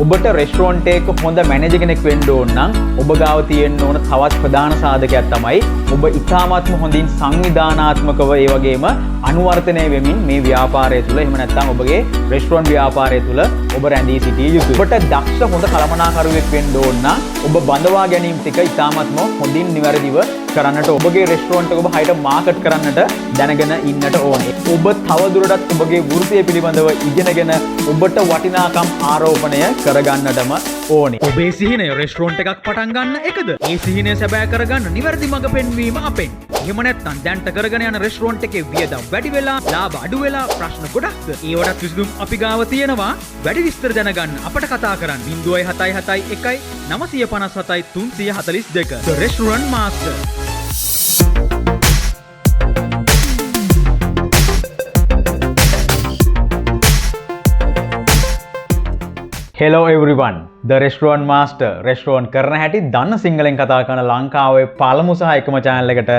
ඔබට රෙස්ටුරන්ට් එකක හොඳ මැනේජර් කෙනෙක් වෙන්න ඕන නම් ඔබ ගාව තියෙන්න ඕන තවත් ප්‍රධාන සාධකයක් තමයි ඔබ ඉතාමත්ම හොඳින් සංවිධානාත්මකව ඒ වගේම අනුවර්තනය වෙමින් මේ ව්‍යාපාරය තුළ එහෙම නැත්නම් ඔබගේ රෙස්ටුරන්ට් ව්‍යාපාරය තුළ ඔබ රැඳී සිටිය යුතුයි. ඔබට දක්ෂ හොඳ කළමනාකරුවෙක් වෙන්න ඕන නම් ඔබ බඳවා ගැනීම ටික ඉතාමත්ම හොඳින් නිවැරදිව කරන්නට ඔබගේ රෙස්ටුරන්ට් එක ඔබ හයියට මාකට් කරන්නට දැනගෙන ඉන්නට ඕනේ. ඔබ තවදුරටත් ඔබගේ වෘත්තිය පිළිබඳව ඉගෙනගෙන ඔබට වටිනාකම් ආරෝපණය කරගන්නටම ඕනේ. ඔබේ සිහිනය රෙස්ටුරන්ට් එකක් පටන් ගන්න එකද? ඒ සිහිනය සැබෑ කරගන්න නිවැරදි මඟ පෙන්වීම අපෙන්. එහෙම නැත්නම් දැන්ට කරගෙන යන රෙස්ටුරන්ට් එකේ වියදම් වැඩි වෙලා, ලාභ අඩු වෙලා ප්‍රශ්න ගොඩක්ද? ඒවට විසඳුම් අපි ගාව තියෙනවා. වැඩි විස්තර දැනගන්න අපට කතා කරන්න 0771 957 342. The Restaurant Master. Hello everyone. The Restaurant Master restaurant කරන හැටි දන්න සිංහලෙන් කතා කරන ලංකාවේ පළමු සහ එකම channel එකට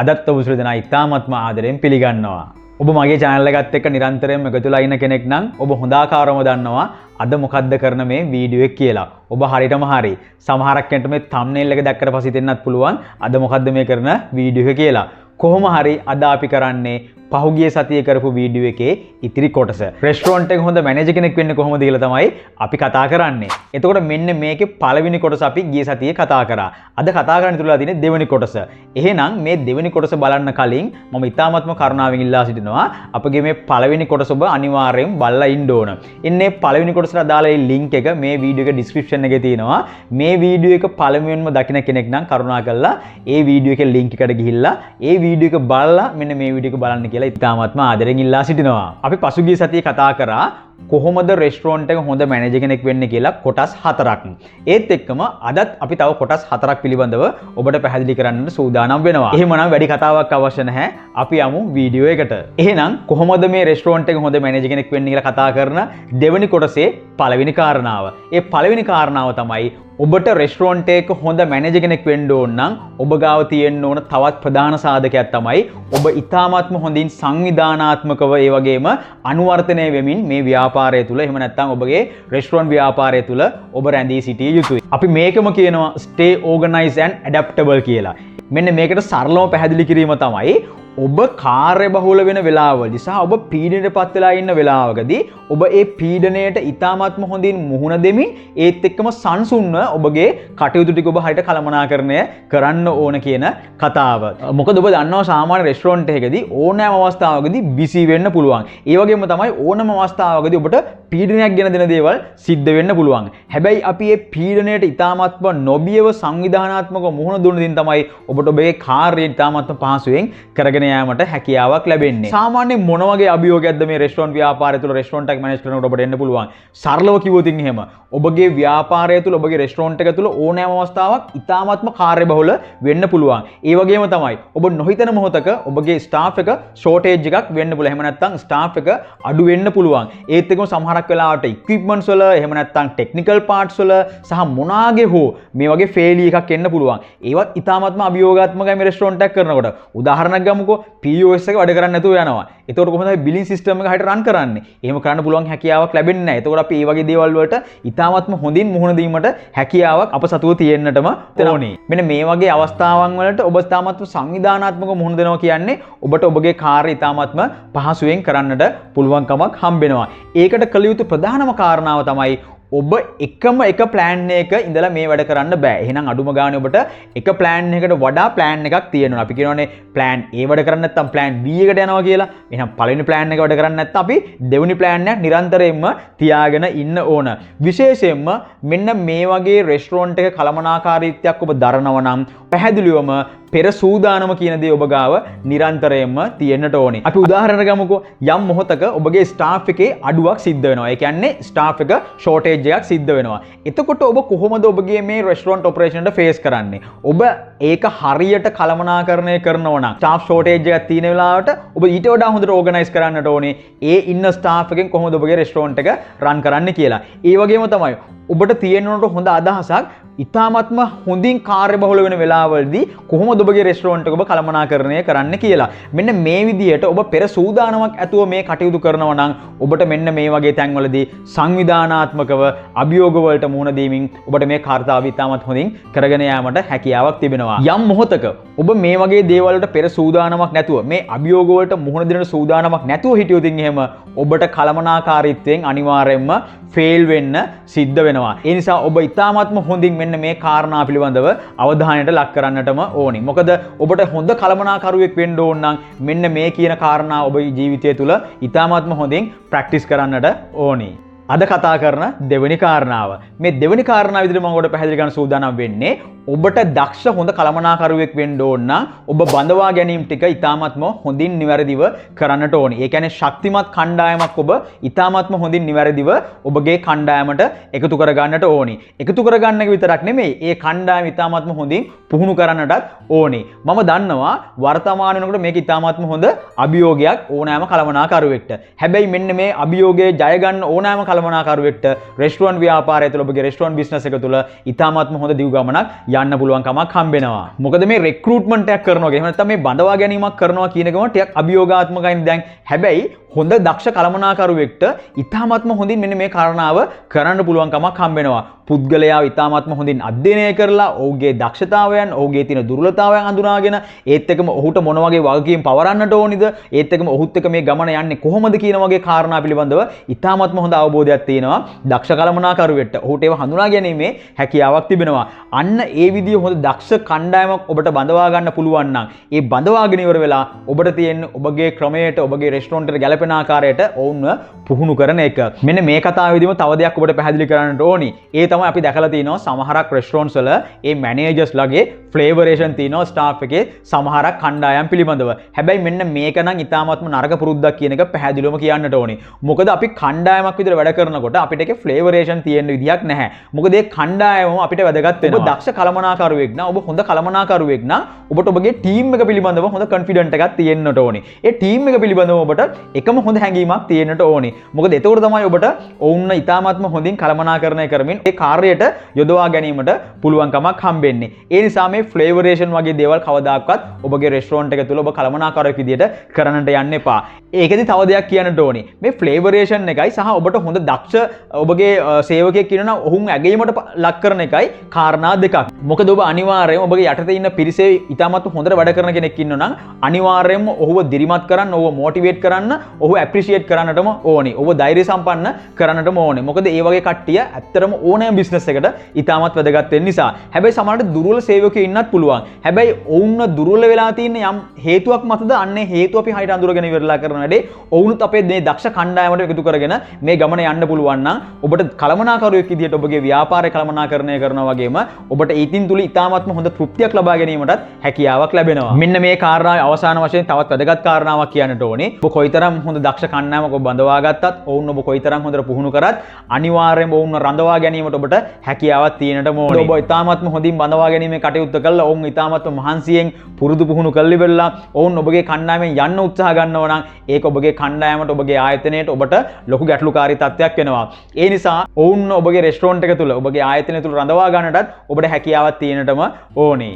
අදත් ඔබ සියලු දෙනා ඉතාමත්ම ආදරෙන් පිළිගන්නවා. ඔබ මගේ channel එකත් එක්ක නිරන්තරයෙන්ම එකතුලා ඉන්න කෙනෙක් නම් ඔබ හොඳාකාරවම දන්නවා අද මොකද්ද කරන මේ වීඩියෝ එක කියලා. ඔබ හරියටම හරි. සමහරක් කෙනෙක්ට මේ thumbnail එක දැක්කට පස්සේ හිතෙන්නත් පුළුවන් අද මොකද්ද මේ කරන වීඩියෝ එක කියලා. කොහොම හරි අද අපි කරන්නේ පහුගිය සතියේ කරපු වීඩියෝ එකේ ඉතිරි කොටස. රෙස්ටුරන්ට් එක හොඳ මැනේජර් කෙනෙක් වෙන්න කොහොමද කියලා තමයි අපි කතා කරන්නේ. එතකොට මෙන්න මේකේ පළවෙනි කොටස අපි ගිය සතියේ කතා කරා. අද කතා කරන්න ඉතුරුලා තියෙන්නේ දෙවෙනි කොටස. එහෙනම් මේ දෙවෙනි කොටස බලන්න කලින් මම ඉතාමත්ම කරුණාවෙන් ඉල්ලා සිටිනවා අපගේ මේ පළවෙනි කොටස ඔබ අනිවාර්යෙන් බලලා ඉන්න ඕන. ඉන්නේ පළවෙනි කොටසට අදාළ ලින්ක් එක මේ වීඩියෝ එකේ ඩිස්ක්‍රිප්ෂන් එකේ තියෙනවා. මේ වීඩියෝ එක පළමුවෙන්ම දකින්න කෙනෙක් නම් කරුණාකරලා ඒ වීඩියෝ එකේ ලින්ක් එකට ගිහිල්ලා ඒ වීඩියෝ එක බලලා මෙන්න මේ වීඩියෝ එක බලන්න කියලා ඉතාමත්ම ආදරෙන් ඉල්ලා සිටිනවා. අපි පසුගිය සතියේ කතා කරා කොහොමද රෙස්ටුරන්ට් එක හොඳ මැනේජර් කෙනෙක් වෙන්නේ කියලා කොටස් 4ක්. ඒත් එක්කම අදත් අපි තව කොටස් 4ක් පිළිබඳව ඔබට පැහැදිලි කරන්න සූදානම් වෙනවා. එහෙමනම් වැඩි කතාවක් අවශ්‍ය නැහැ. අපි යමු වීඩියෝ එකට. එහෙනම් කොහොමද මේ රෙස්ටුරන්ට් එක හොඳ මැනේජර් කෙනෙක් වෙන්නේ කියලා කතා කරන දෙවෙනි කොටසේ පළවෙනි කාරණාව. ඒ පළවෙනි කාරණාව තමයි ඔබට රෙස්ටුරන්ට් එකක හොඳ මැනේජර් කෙනෙක් වෙන්න ඕන නම් ඔබ ගාව තියෙන්න ඕන තවත් ප්‍රධාන සාධකයක් තමයි ඔබ ඉතාමත්ම හොඳින් සංවිධානාත්මකව ඒ වගේම අනුවර්තනය වෙමින් මේ ව්‍යාපාරය තුළ එහෙම නැත්නම් ඔබගේ රෙස්ටුරන්ට් ව්‍යාපාරය තුළ ඔබ රැඳී සිටිය යුතුයි. අපි මේකම කියනවා stay organized and adaptable කියලා. මෙන්න මේකට සරලව පැහැදිලි කිරීම තමයි ඔබ කාර්ය බහුල වෙන වෙලාවදී සහ ඔබ පීඩනයට පත් වෙලා ඉන්න වෙලාවකදී ඔබ ඒ පීඩනයට ඉතාමත්ම හොඳින් මුහුණ දෙමින් ඒත් එක්කම සංසුන්ව ඔබගේ කටයුතු ටික ඔබ හරියට කළමනාකරණය කරන්න ඕන කියන කතාව. මොකද ඔබ දන්නවා සාමාන්‍ය රෙස්ටුරන්ට් එකකදී ඕනෑම අවස්ථාවකදී බිසි වෙන්න පුළුවන්. ඒ වගේම තමයි ඕනම අවස්ථාවකදී ඔබට පීඩනයක් ගෙන දෙන දේවල් සිද්ධ වෙන්න පුළුවන්. හැබැයි අපි මේ පීඩනයට ඉතාමත්ම නොබියව සංවිධානාත්මකව මුහුණ දුන්න දින් තමයි ඔබට ඔබේ කාර්යය ඉතාමත්ම පහසුවෙන් කරගෙන යාමට හැකියාවක් ලැබෙන්නේ. සාමාන්‍යයෙන් මොන වගේ අභියෝගයක්ද මේ රෙස්ටුරන්ට් ව්‍යාපාරය තුළ රෙස්ටුරන්ට් එක මැනේජ් කරනකොට ඔබට එන්න පුළුවන්? සරලව කිව්වොත් එහෙම ඔබගේ ව්‍යාපාරය තුළ ඔබගේ රෙස්ටුරන්ට් එක තුළ ඕනෑම අවස්ථාවක් ඉතාමත්ම කාර්යබහුල වෙන්න පුළුවන්. ඒ වගේම තමයි ඔබ නොහිතන මොහොතක ඔබගේ ස්ටාෆ් එක ෂෝටේජ් එකක් වෙන්න පුළුවන්. එහෙම නැත්නම් ස්ටාෆ් එක අඩු වෙන්න පුළුවන්. ඒත් එක්කම සමහරක් වෙලාවට ඉක්විප්මන්ට්ස් වල එහෙම නැත්නම් ටෙක්නිකල් පාර්ට්ස් වල සහ මොනාගේ හෝ මේ වගේ ෆේලිය එකක් එන්න පුළුවන්. ඒවත් ඉතාමත්ම අභියෝගාත්මකයි මේ රෙස්ටුරන්ට් එකක් කරනකොට. උදාහරණයක් ගමුකෝ POS එක වැඩ කරන්නේ නැතුව යනවා. එතකොට කොහොමද අපි බිලින් සිස්ටම් එක හරියට රන් කරන්නේ? එහෙම කරන්න පුළුවන් හැකියාවක් ලැබෙන්නේ නැහැ. එතකොට අපි මේ වගේ දේවල් වලට ඉතාමත්ම හොඳින් මුහුණ දීමට හැකියාවක් අප සතුව තියෙන්නටම ඕනේ. මෙන්න මේ වගේ අවස්ථාවන් වලට ඔබ ඉතාමත්ම සංවිධානාත්මකව මුහුණ දෙනවා කියන්නේ ඔබට ඔබගේ කාර්යය ඉතාමත්ම පහසුවෙන් කරන්නට පුළුවන්කමක් හම්බෙනවා. ඒකට කළ යුතු ප්‍රධානම කාරණාව තමයි ඔබ එකම එක ප්ලෑන් එක ඉඳලා මේ වැඩ කරන්න බෑ. එහෙනම් අඩුම ගානේ ඔබට එක ප්ලෑන් එකකට වඩා ප්ලෑන් එකක් තියෙනවා. අපි කියනවානේ ප්ලෑන් A වැඩ කරන්නේ නැත්නම් ප්ලෑන් B එකට යනවා කියලා. එහෙනම් පළවෙනි ප්ලෑන් එක වැඩ කරන්නේ නැත්නම් අපි දෙවෙනි ප්ලෑන් එක නිරන්තරයෙන්ම තියාගෙන ඉන්න ඕන. විශේෂයෙන්ම මෙන්න මේ වගේ රෙස්ටුරන්ට් එක කළමනාකාරීත්වයක් ඔබ දරනවා නම් පැහැදිලිවම පෙර සූදානම කියන දේ ඔබ ගාව නිරන්තරයෙන්ම තියෙන්නට ඕනේ. අපි උදාහරණයක් ගමුකෝ. යම් මොහොතක ඔබගේ ස්ටාෆ් එකේ අඩුවක් සිද්ධ වෙනවා. ඒ කියන්නේ ස්ටාෆ් එක ෂෝටේජ් එකක් සිද්ධ වෙනවා. එතකොට ඔබ කොහොමද ඔබගේ මේ රෙස්ටුරන්ට් ඔපරේෂන් එක ෆේස් කරන්නේ? ඔබ ඒක හරියට කළමනාකරණය කරනවා නම් ස්ටාෆ් ෂෝටේජ් එකක් තියෙන වෙලාවට ඔබ ඊට වඩා හොඳට ඕගනයිස් කරන්නට ඕනේ. ඒ ඉන්න ස්ටාෆ් එකෙන් කොහොමද ඔබගේ රෙස්ටුරන්ට් එක රන් කරන්න කියලා. ඒ වගේම තමයි ඔබට තියෙන්නට හොඳ අදහසක් ඉතාමත්ම හොඳින් කාර්යබහුල වෙන වෙලාවලදී කොහොමද ඔබගේ රෙස්ටුරන්ට් එක ඔබ කළමනාකරණය කරන්න කියලා. මෙන්න මේ විදිහට ඔබ පෙර සූදානමක් ඇතුව මේ කටයුතු කරනවා නම් ඔබට මෙන්න මේ වගේ තැන්වලදී සංවිධානාත්මකව අභියෝග වලට මුහුණ දීමින් ඔබට මේ කාර්යය ඉතාමත් හොඳින් කරගෙන යාමට හැකියාවක් තිබෙනවා. යම් මොහොතක ඔබ මේ වගේ දේවල් වලට පෙර සූදානමක් නැතුව මේ අභියෝග වලට මුහුණ දෙන්න සූදානමක් නැතුව හිටියොත් එහෙම ඔබට කළමනාකාරීත්වයෙන් අනිවාර්යයෙන්ම ෆේල් වෙන්න සිද්ධ වෙනවා. ඒ නිසා ඔබ ඉතාමත්ම හොඳින් මෙන්න මේ කාරණා පිළිබඳව අවධානයට ලක් කරන්නටම ඕනි. මොකද ඔබට හොඳ කළමනාකරුවෙක් වෙන්න ඕන නම් මෙන්න මේ කියන කාරණා ඔබේ ජීවිතය තුළ ඉතාමත්ම හොඳින් ප්‍රැක්ටිස් කරන්නට ඕනි. අද කතා කරන දෙවෙනි කාරණාව. මේ දෙවෙනි කාරණාව විදිහට මම ඔබට පැහැදිලි කරන්න සූදානම් වෙන්නේ ඔබට දක්ෂ හොඳ කළමනාකරුවෙක් වෙන්න ඕන නම් ඔබ බඳවා ගැනීම ටික ඉතාමත්ම හොඳින් නිවැරදිව කරන්නට ඕනි. ඒ කියන්නේ ශක්තිමත් කණ්ඩායමක් ඔබ ඉතාමත්ම හොඳින් නිවැරදිව ඔබගේ කණ්ඩායමට එකතු කරගන්නට ඕනි. එකතු කරගන්න එක විතරක් නෙමෙයි, ඒ කණ්ඩායම ඉතාමත්ම හොඳින් පුහුණු කරන්නටත් ඕනි. මම දන්නවා වර්තමාන වෙනකොට මේක ඉතාමත්ම හොඳ අභියෝගයක් ඕනෑම කළමනාකරුවෙක්ට. හැබැයි මෙන්න මේ අභියෝගයේ ජය ගන්න ඕනෑම කළමනාකරුවෙක්ට රෙස්ටුරන්ට් ව්‍යාපාරය තුළ ඔබගේ රෙස්ටුරන්ට් බිස්නස් එක තුළ ඉතාමත්ම හොඳ දියු ගමනක් යන්න පුළුවන් කමක් හම්බෙනවා. මොකද මේ රික්‍රූට්මන්ට් එකක් කරනවා එහෙම නැත්නම් මේ බඳවා ගැනීමක් කරනවා කියන එකම ටිකක් අභියෝගාත්මකයි දැන්. හැබැයි හොඳ දක්ෂ කළමනාකරුවෙක්ට ඉතාමත්ම හොඳින් මෙන්න මේ කාරණාව කරන්න පුළුවන් කමක් හම්බෙනවා. පුද්ගලයාව ඉතාමත්ම හොඳින් අධ්‍යයනය කරලා ඔහුගේ දක්ෂතාවයන්, ඔහුගේ තියෙන දුර්වලතාවයන් හඳුනාගෙන ඒත් එක්කම ඔහුට මොන වගේ වගකීම් පවරන්නට ඕනිද, ඒත් එක්කම ඔහුත් එක්ක මේ ගමන යන්නේ කොහොමද කියන වගේ කාරණා පිළිබඳව ඉතාමත්ම හොඳ අවබෝධයක් තියෙනවා දක්ෂ කළමනාකරුවෙක්ට. ඔහුට ඒව හඳුනා ගැනීමේ හැකියාවක් තිබෙනවා. අන්න ඒ විදිහ හොඳ දක්ෂ කණ්ඩායමක් ඔබට බඳවා ගන්න පුළුවන් නම් ඒ බඳවාගෙන ඉවර වෙලා ඔබට තියෙන ඔබගේ ක්‍රමයට, ඔබගේ රෙස්ටුරන්ට් එකට ගැලපෙන ආකාරයට ඔවුන්ව පුහුණු කරන එක. මෙන්න මේ කතාවේදීම තව දෙයක් ඔබට පැහැදිලි කරන්නට ඕනි. ඒ තමයි අපි දැකලා තියෙනවා සමහරක් රෙස්ටුරන්ට්ස් වල ඒ මැනේජර්ස්ලාගේ ෆ්ලේවරේෂන් තියෙනවා ස්ටාෆ් එකේ සමහරක් කණ්ඩායම් පිළිබඳව. හැබැයි මෙන්න මේක නම් ඉතාමත්ම නරක පුරුද්දක් කියන එක පැහැදිලිවම කියන්නට ඕනි. මොකද අපි කණ්ඩායමක් විතර වැඩ කරනකොට අපිට ඒකේ ෆ්ලේවරේෂන් තියෙන්න විදියක් නැහැ. මොකද ඒ කණ්ඩායමම අපිට වැදගත් වෙනවා. ඔබ දක්ෂ කළමනාකරුවෙක් නම්, ඔබ හොඳ කළමනාකරුවෙක් නම් ඔබට ඔබගේ ටීම් එක පිළිබඳව හොඳ කන්ෆිඩන්ට් එකක් තියෙන්නට ඕනි. ඒ ටීම් එක පිළිබඳව ඔබට එකම හොඳ හැඟීමක් තියෙන්නට ඕනි. මොකද එතකොට තමයි ඔබට ඔවුන්ව ඉතාමත්ම හොඳින් කළමනාකරණය කරමින් ඒ කාර්යයට යොදවා ගැනීමට පුළුවන්කමක් හම්බෙන්නේ. ඒ නිසා මේ ෆ්ලේවරේෂන් වගේ දේවල් කවදාකවත් ඔබගේ රෙස්ටුරන්ට් එක තුල ඔබ කළමනාකරුවෙක් විදියට කරන්නට යන්න එපා. ඒකෙදි තව දෙයක් කියන්නට ඕනි. මේ ෆ්ලේවරේෂන් එකයි සහ ඔබට හොඳ දක්ෂ ඔබගේ සේවකයෙක් කියනවා නම් ඔහුන් ඇගීමට ලක් කරන එකයි කාරණා දෙකක්. මොකද ඔබ අනිවාර්යයෙන්ම ඔබගේ යටතේ ඉන්න පිරිසේ ඉතාමත් හොඳට වැඩ කරන කෙනෙක් ඉන්නවා නම් අනිවාර්යයෙන්ම ඔහුව දිරිමත් කරන්න, ඔහුව මොටිවේට් කරන්න, ඔහුව ඇප්‍රීෂিয়েට් කරන්නටම ඕනි. ඔහුව ධෛර්ය සම්පන්න කරන්නටම ඕනි. මොකද ඒ වගේ කට්ටිය ඇත්තටම ඕනෑම බිස්නස් එකකට ඉතාමත් වැදගත් වෙන නිසා. හැබැයි සමහරවිට දුර්වල සේවකයෝ ඉන්නත් පුළුවන්. හැබැයි ඔවුන්ව දුර්වල වෙලා තියෙන යම් හේතුවක් මතද අන්නේ හේතුව අපි හරියට අඳුරගෙන ඉවරලා කරන වැඩේ ඔවුනුත් අපේ මේ දක්ෂ කණ්ඩායමට එකතු කරගෙන මේ ගමන යන්න පුළුවන් නම් ඔබට කළමනාකරුවෙක් විදියට ඔබගේ ව්‍යාපාරය කළමනාකරණය කරනවා වගේම ඔබට ඊටින් තුල ඉතාමත්ම හොඳ තෘප්තියක් ලබා ගැනීමටත් හැකියාවක් ලැබෙනවා. මෙන්න මේ කාරණාවේ අවසාන වශයෙන් තවත් වැදගත් කාරණාවක් කියන්නට ඕනේ. ඔබ කොයිතරම් හොඳ දක්ෂ කණ්ඩායමක් ඔබ බඳවා ගත්තත්, ඔවුන් ඔබ කොයිතරම් හොඳට පුහුණු කරත් අනිවාර්යයෙන්ම ඔවුන්ව රඳවා ගැනීමට ඔබට හැකියාවක් තියෙන්නට ඕනේ. ඔබ ඉතාමත්ම හොඳින් බඳවා ගැනීමේ කටයුත්ත කළා, ඔවුන් ඉතාමත්ම මහන්සියෙන් පුරුදු පුහුණු කරලා ඉවරලා ඔවුන් ඔබගේ කණ්ඩායමෙන් යන්න උත්සාහ ගන්නවා නම් ඒක ඔබගේ කණ්ඩායමට, ඔබගේ ආයතනයට ඔබට ලොකු ගැටලුකාරී තත්ත්වයක් වෙනවා. ඒ නිසා ඔවුන් ඔබගේ රෙස්ටුරන්ට් එක තුල, ඔබගේ ආයතනය තුල රඳවා ගන්නටත් ඔබට හැකියාවක් තියෙන්නටම ඕනේ.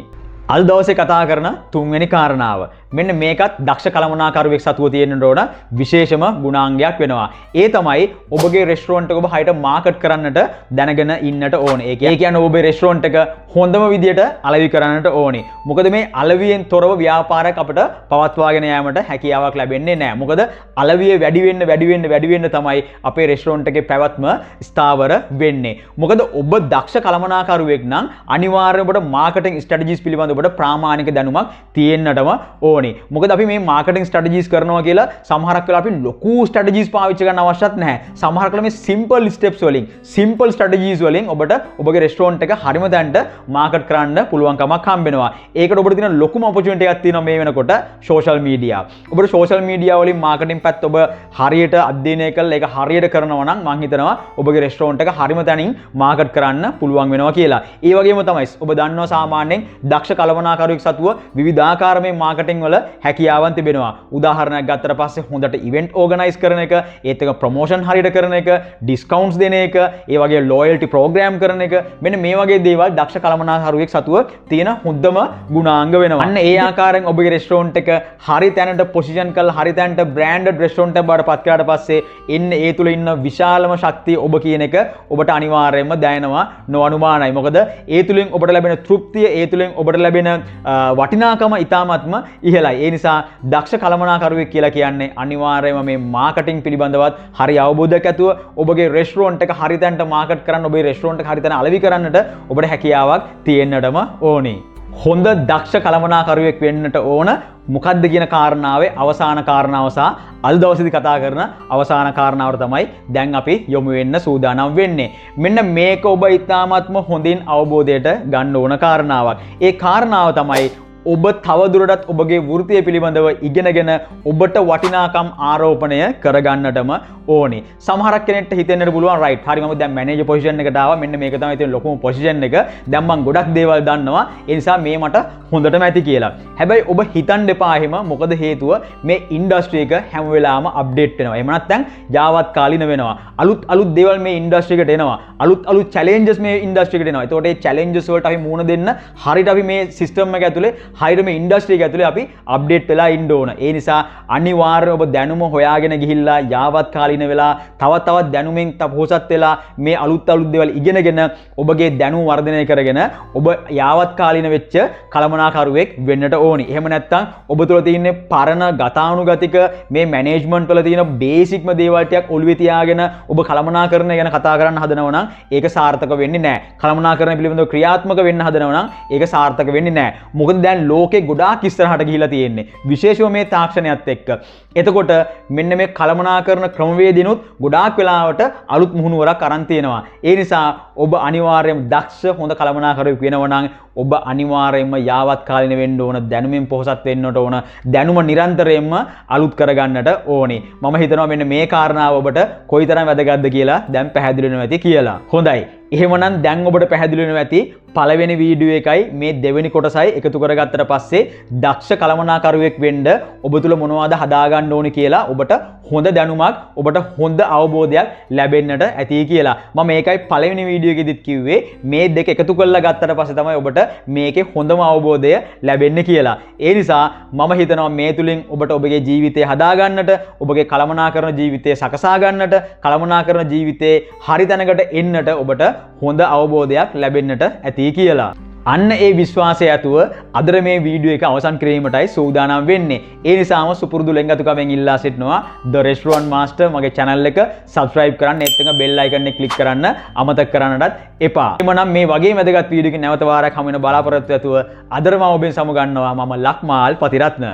අද දවසේ කතා කරන තුන්වෙනි කාරණාව. මෙන්න මේකත් දක්ෂ කළමනාකරුවෙක් සතුව තියෙන්න ඕන විශේෂම ගුණාංගයක් වෙනවා. ඒ තමයි ඔබගේ රෙස්ටුරන්ට් එක ඔබ හරියට මාකට් කරන්නට දැනගෙන ඉන්නට ඕනේ. ඒ කියන්නේ ඔබේ රෙස්ටුරන්ට් එක හොඳම විදියට අලෙවි කරන්නට ඕනේ. මොකද මේ අලෙවියෙන් තොරව ව්‍යාපාරයක් අපිට පවත්වාගෙන යාමට හැකියාවක් ලැබෙන්නේ නැහැ. මොකද අලෙවිය වැඩි වෙන්න තමයි අපේ රෙස්ටුරන්ට් එකේ පැවැත්ම ස්ථාවර වෙන්නේ. මොකද ඔබ දක්ෂ කළමනාකරුවෙක් නම් අනිවාර්යයෙන්ම ඔබට මාකටිං ස්ට්‍රැටජිස් පිළිබඳව ඔබට ප්‍රාමාණික දැනුමක් තියෙන්නටම ඕනේ. මොකද අපි මේ මාකටිං ස්ට්‍රැටජිස් කරනවා කියලා සමහරක් වෙලා අපි ලොකු ස්ට්‍රැටජිස් පාවිච්චි කරන්න අවශ්‍යත් නැහැ. සමහරක් වෙලා මේ සිම්පල් ස්ටෙප්ස් වලින්, සිම්පල් ස්ට්‍රැටජිස් වලින් ඔබට ඔබගේ රෙස්ටුරන්ට් එක හරිම තැනට මාකට් කරන්න පුළුවන් කමක් හම්බෙනවා. ඒකට ඔබට තියෙන ලොකුම ඔපචුනිටි එකක් තියෙනවා මේ වෙනකොට සෝෂල් මීඩියා. ඔබට සෝෂල් මීඩියා වලින් මාකටිං පැත්ත ඔබ හරියට අධ්‍යයනය කරලා ඒක හරියට කරනවා නම් මම හිතනවා ඔබගේ රෙස්ටුරන්ට් එක හරිම තැනින් මාකට් කරන්න පුළුවන් වෙනවා කියලා. ඒ වගේම තමයි ඔබ දන්නවා සාමාන්‍යයෙන් දක්ෂ කළමනාකරුවෙක් සතුව විවිධාකාර මේ මාකටිං වල වල හැකියාවන් තිබෙනවා. උදාහරණයක් ගත්තට පස්සේ හොඳට ඉවෙන්ට් ඕගනයිස් කරන එක, ඒත් එක ප්‍රොමෝෂන් හරියට කරන එක, ඩිස්කවුන්ට්ස් දෙන එක, ඒ වගේ ලොයල්ටි ප්‍රෝග්‍රෑම් කරන එක, මෙන්න මේ වගේ දේවල් දක්ෂ කළමනාකරුවෙක් සතුව තියෙන හොඳම ගුණාංග වෙනවා. අන්න ඒ ආකාරයෙන් ඔබගේ රෙස්ටොරන්ට් එක හරි තැනට පොසිෂන් කරලා හරි තැනට බ්‍රෑන්ඩඩ් රෙස්ටොරන්ට් එකක් බවට පත් කරාට පස්සේ එන්න ඒ තුල ඉන්න විශාලම ශක්තිය ඔබ කියන එක ඔබට අනිවාර්යයෙන්ම දැනෙනවා නොඅනුමානයි. මොකද ඒ තුලින් ඔබට ලැබෙන තෘප්තිය, ඒ තුලින් ඔබට ලැබෙන වටිනාකම ඉතාමත්ම ඉහළයි. ඒ නිසා දක්ෂ කළමනාකරුවෙක් කියලා කියන්නේ අනිවාර්යයෙන්ම මේ මාකටිං පිළිබඳවත් හරි අවබෝධයක් ඇතුව ඔබගේ රෙස්ටොරන්ට් එක හරි තැනට මාකට් කරන්න, ඔබේ රෙස්ටොරන්ට් එක හරි තැන අලෙවි කරන්නට ඔබට හැකියාවක් තියෙන්නටම ඕනේ. හොඳ දක්ෂ කළමනාකරුවෙක් වෙන්නට ඕන මොකක්ද කියන කාරණාවේ අවසාන කාරණාව සහ අද දවසේදී කතා කරන අවසාන කාරණාව තමයි දැන් අපි යොමු වෙන්න සූදානම් වෙන්නේ. මෙන්න මේක ඔබ ඉතාමත්ම හොඳින් අවබෝධයට ගන්න ඕන කාරණාවක්. ඒ කාරණාව තමයි ඔබ තවදුරටත් ඔබගේ වෘත්තිය පිළිබඳව ඉගෙනගෙන ඔබට වටිනාකම් ආරෝපණය කරගන්නටම ඕනේ. සමහරක් කෙනෙක්ට හිතෙන්නට පුළුවන් රයිට් හරි මම දැන් මැනේජර් පොසිෂන් එකට ආවා, මෙන්න මේක තමයි තියෙන ලොකුම පොසිෂන් එක, දැන් මම ගොඩක් දේවල් දන්නවා, ඒ නිසා මේ මට හොඳටම ඇති කියලා. හැබැයි ඔබ හිතන්න එපා එහෙම. මොකද හේතුව මේ ඉන්ඩස්ට්‍රි එක හැම වෙලාවම අප්ඩේට් වෙනවා. එහෙම නැත්නම් යාවත් කාලින වෙනවා. අලුත් දේවල් මේ ඉන්ඩස්ට්‍රි එකට එනවා. අලුත් චැලෙන්ජස් මේ ඉන්ඩස්ට්‍රි එකට එනවා. ඒතකොට මේ චැලෙන්ජස් වලට අපි මුහුණ දෙන්න හරියට අපි මේ සිස්ටම් එක ඇතුලේ හරියට මේ ඉන්ඩස්ට්‍රි එක ඇතුලේ අපි අප්ඩේට් වෙලා ඉන්න ඕන. ඒ නිසා අනිවාර්යයෙන් ඔබ දැනුම හොයාගෙන ගිහිල්ලා යාවත් කාලින වෙලා තවත් දැනුමෙන් තපොසත් වෙලා මේ අලුත් දේවල් ඉගෙනගෙන ඔබගේ දැනුම වර්ධනය කරගෙන ඔබ යාවත් කාලින වෙච්ච කළමනාකරුවෙක් වෙන්නට ඕනි. එහෙම නැත්නම් ඔබ තුළ තියෙන පරණ ගතානුගතික මේ මැනේජ්මන්ට් වල තියෙන බේසික්ම දේවල් ටිකක් ඔළුවේ තියාගෙන ඔබ කළමනාකරණය ගැන කතා කරන්න හදනවා නම් ඒක සාර්ථක වෙන්නේ නැහැ. කළමනාකරණය පිළිබඳව ක්‍රියාත්මක වෙන්න හදනවා නම් ඒක සාර්ථක වෙන්නේ නැහැ. මොකද දැන් ලෝකේ ගොඩාක් ඉස්සරහට ගිහිලා තියෙන්නේ. විශේෂයෙන්ම මේ තාක්ෂණයත් එක්ක. එතකොට මෙන්න මේ කළමනාකරණ ක්‍රමවේදිනුත් ගොඩාක් වෙලාවට අලුත් මුහුණුවරක් අරන් තියෙනවා. ඒ නිසා ඔබ අනිවාර්යයෙන්ම දක්ෂ හොඳ කළමනාකරුවෙක් වෙනවා නම් ඔබ අනිවාර්යයෙන්ම යාවත් කාලින වෙන්න ඕන, දැනුමින් පොහොසත් වෙන්නට ඕන, දැනුම නිරන්තරයෙන්ම අලුත් කරගන්නට ඕනේ. මම හිතනවා මෙන්න මේ කාරණාව ඔබට කොයිතරම් වැදගත්ද කියලා දැන් පැහැදිලි වෙනවා ඇති කියලා. හොඳයි. එහෙමනම් දැන් ඔබට පැහැදිලි වෙනවා ඇති පළවෙනි වීඩියෝ එකයි මේ දෙවෙනි කොටසයි එකතු කරගත්තට පස්සේ දක්ෂ කළමනාකරුවෙක් වෙන්න ඔබ තුල මොනවද හදාගන්න ඕනේ කියලා ඔබට හොඳ දැනුමක්, ඔබට හොඳ අවබෝධයක් ලැබෙන්නට ඇති කියලා. මම මේකයි පළවෙනි වීඩියෝ එකෙදිත් කිව්වේ මේ දෙක එකතු කරලා ගත්තට පස්සේ තමයි ඔබට මේකේ හොඳම අවබෝධය ලැබෙන්නේ කියලා. ඒ නිසා මම හිතනවා මේ තුලින් ඔබට ඔබගේ ජීවිතය හදාගන්නට, ඔබගේ කළමනාකරණ ජීවිතය සකසා ගන්නට, කළමනාකරණ ජීවිතේ හරි තැනකට එන්නට ඔබට හොඳ අවබෝධයක් ලැබෙන්නට ඇති කියලා. අන්න ඒ විශ්වාසය ඇතුව අදර මේ වීඩියෝ එක අවසන් කිරීමටයි සූදානම් වෙන්නේ. ඒ නිසාම සුපුරුදු ලෙන්ගතුකමෙන් ඉල්ලා සිටිනවා The Restaurant Master මගේ channel එක subscribe කරන්න, ඒත් එක bell icon එක click කරන්න අමතක කරන්නටත් එපා. එමනම් මේ වගේ වැදගත් වීඩියෝ එකකින් නැවත වාරයක් හමු වෙන බලාපොරොත්තු ඇතුව අදර මම ඔබෙන් සමු ගන්නවා. මම ලක්මාල් පතිරත්න.